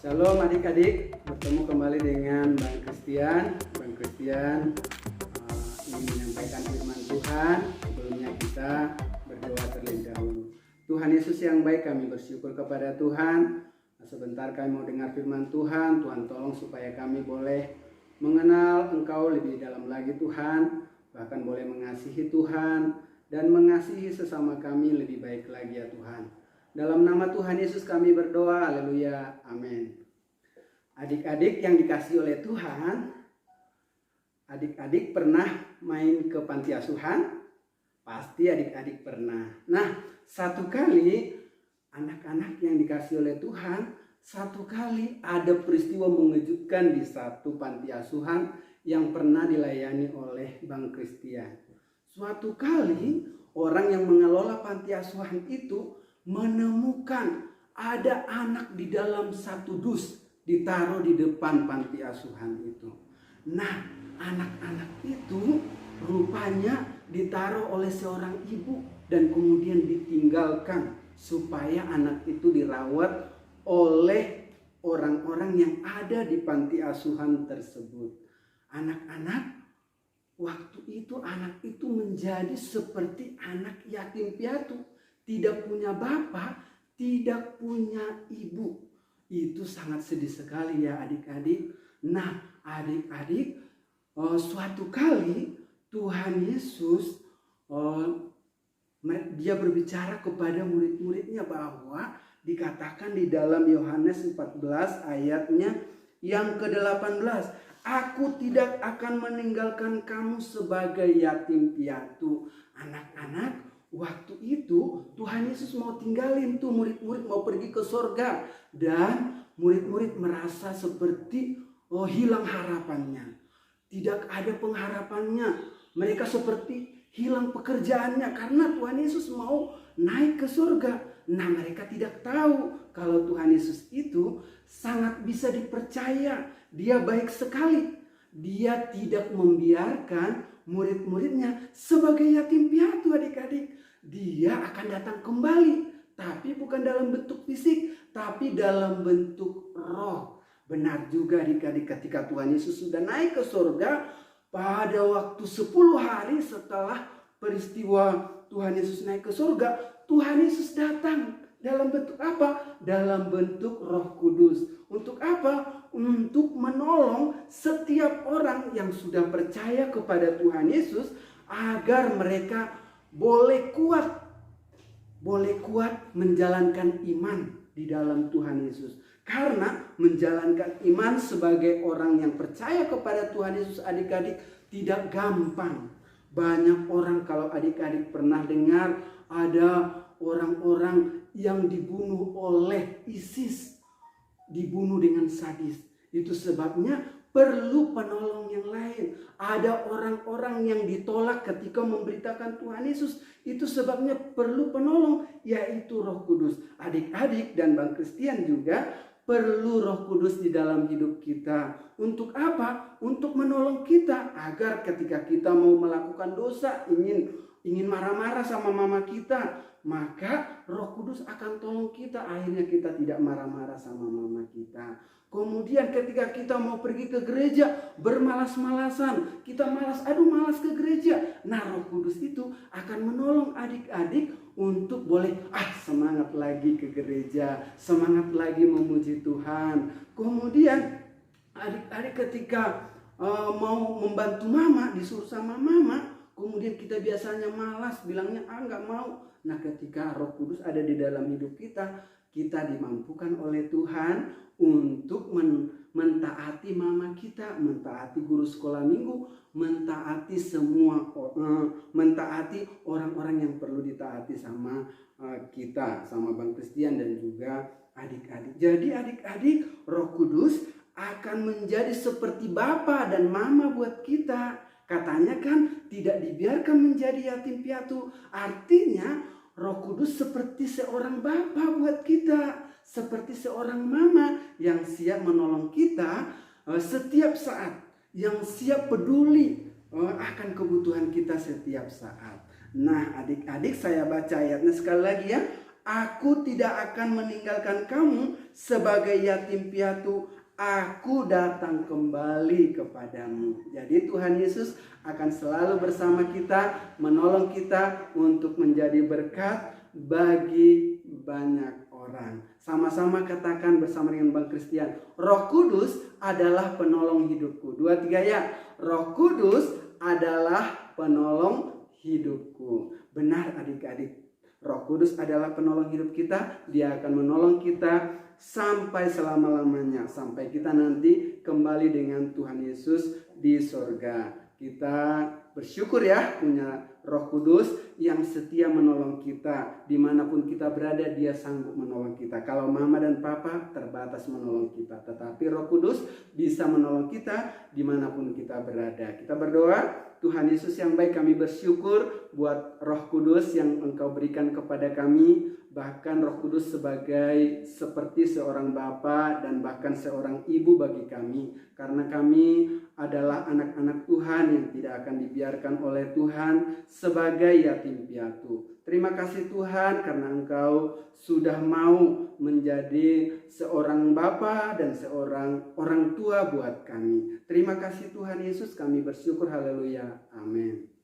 Shalom adik-adik, bertemu kembali dengan Bang Christian. Ingin menyampaikan firman Tuhan. Sebelumnya kita berdoa terlebih dahulu. Tuhan Yesus yang baik, kami bersyukur kepada Tuhan. Sebentar kami mau dengar firman Tuhan. Tuhan tolong supaya kami boleh mengenal Engkau lebih dalam lagi Tuhan. Bahkan boleh mengasihi Tuhan dan mengasihi sesama kami lebih baik lagi ya Tuhan. Dalam nama Tuhan Yesus kami berdoa, haleluya, amin. Adik-adik yang dikasihi oleh Tuhan, adik-adik pernah main ke panti asuhan? Pasti adik-adik pernah. Nah, satu kali anak-anak yang dikasihi oleh Tuhan, satu kali ada peristiwa mengejutkan di satu panti asuhan yang pernah dilayani oleh Bang Christian. Suatu kali orang yang mengelola panti asuhan itu menemukan ada anak di dalam satu dus ditaruh di depan panti asuhan itu. Nah, anak-anak itu rupanya ditaruh oleh seorang ibu dan kemudian ditinggalkan supaya anak itu dirawat oleh orang-orang yang ada di panti asuhan tersebut. Anak-anak waktu itu, anak itu menjadi seperti anak yatim piatu. Tidak punya bapak, tidak punya ibu. Itu sangat sedih sekali ya adik-adik. Nah adik-adik, suatu kali Tuhan Yesus dia berbicara kepada murid-muridnya bahwa dikatakan di dalam Yohanes 14 ayatnya yang ke-18. Aku tidak akan meninggalkan kamu sebagai yatim piatu. Anak-anak, waktu itu Tuhan Yesus mau tinggalin tuh murid-murid, mau pergi ke sorga. Dan murid-murid merasa seperti hilang harapannya. Tidak ada pengharapannya. Mereka seperti hilang pekerjaannya karena Tuhan Yesus mau naik ke sorga. Nah, mereka tidak tahu kalau Tuhan Yesus itu sangat bisa dipercaya. Dia baik sekali. Dia tidak membiarkan murid-muridnya sebagai yatim piatu adik-adik. Dia akan datang kembali, tapi bukan dalam bentuk fisik, tapi dalam bentuk roh. Benar juga adik-adik, ketika Tuhan Yesus sudah naik ke surga, pada waktu 10 hari setelah peristiwa Tuhan Yesus naik ke surga, Tuhan Yesus datang dalam bentuk apa? Dalam bentuk Roh Kudus. Untuk apa? Untuk menolong setiap orang yang sudah percaya kepada Tuhan Yesus agar mereka boleh kuat menjalankan iman di dalam Tuhan Yesus. Karena menjalankan iman sebagai orang yang percaya kepada Tuhan Yesus adik-adik tidak gampang. Banyak orang, kalau adik-adik pernah dengar, ada orang-orang yang dibunuh oleh ISIS, dibunuh dengan sadis. Itu sebabnya perlu penolong yang lain. Ada orang-orang yang ditolak ketika memberitakan Tuhan Yesus. Itu sebabnya perlu penolong, yaitu Roh Kudus. Adik-adik dan Bang Christian juga perlu Roh Kudus di dalam hidup kita. Untuk apa? Untuk menolong kita agar ketika kita mau melakukan dosa, ingin marah-marah sama mama kita, maka Roh Kudus akan tolong kita. Akhirnya kita tidak marah-marah sama mama kita. Kemudian ketika kita mau pergi ke gereja, bermalas-malasan, kita malas ke gereja. Nah, Roh Kudus itu akan menolong adik-adik untuk boleh semangat lagi ke gereja, semangat lagi memuji Tuhan. Kemudian adik-adik ketika mau membantu mama, disuruh sama mama, kemudian kita biasanya malas, bilangnya nggak mau. Nah, ketika Roh Kudus ada di dalam hidup kita, kita dimampukan oleh Tuhan untuk mentaati mama kita, mentaati guru sekolah minggu, mentaati mentaati orang-orang yang perlu ditaati sama kita, sama Bang Christian dan juga adik-adik. Jadi adik-adik, Roh Kudus akan menjadi seperti bapa dan mama buat kita. Katanya kan tidak dibiarkan menjadi yatim piatu. Artinya Roh Kudus seperti seorang bapa buat kita, seperti seorang mama yang siap menolong kita setiap saat, yang siap peduli akan kebutuhan kita setiap saat. Nah, adik-adik, saya baca ayatnya sekali lagi ya. Aku tidak akan meninggalkan kamu sebagai yatim piatu. Aku datang kembali kepadamu. Jadi Tuhan Yesus akan selalu bersama kita, menolong kita untuk menjadi berkat bagi banyak orang. Sama-sama katakan bersama dengan Bang Christian, Roh Kudus adalah penolong hidupku. 2, 3 ya. Roh Kudus adalah penolong hidupku. Benar adik-adik. Roh Kudus adalah penolong hidup kita. Dia akan menolong kita sampai selama-lamanya, sampai kita nanti kembali dengan Tuhan Yesus di sorga. Kita bersyukur ya punya Roh Kudus yang setia menolong kita. Dimanapun kita berada, dia sanggup menolong kita. Kalau mama dan papa terbatas menolong kita, tetapi Roh Kudus bisa menolong kita dimanapun kita berada. Kita berdoa. Tuhan Yesus yang baik, kami bersyukur buat Roh Kudus yang Engkau berikan kepada kami. Bahkan Roh Kudus seperti seorang bapa dan bahkan seorang ibu bagi kami. Karena kami adalah anak-anak Tuhan yang tidak akan dibiarkan oleh Tuhan sebagai yatim piatu. Terima kasih Tuhan karena Engkau sudah mau menjadi seorang bapa dan seorang orang tua buat kami. Terima kasih Tuhan Yesus, kami bersyukur. Haleluya. Amin.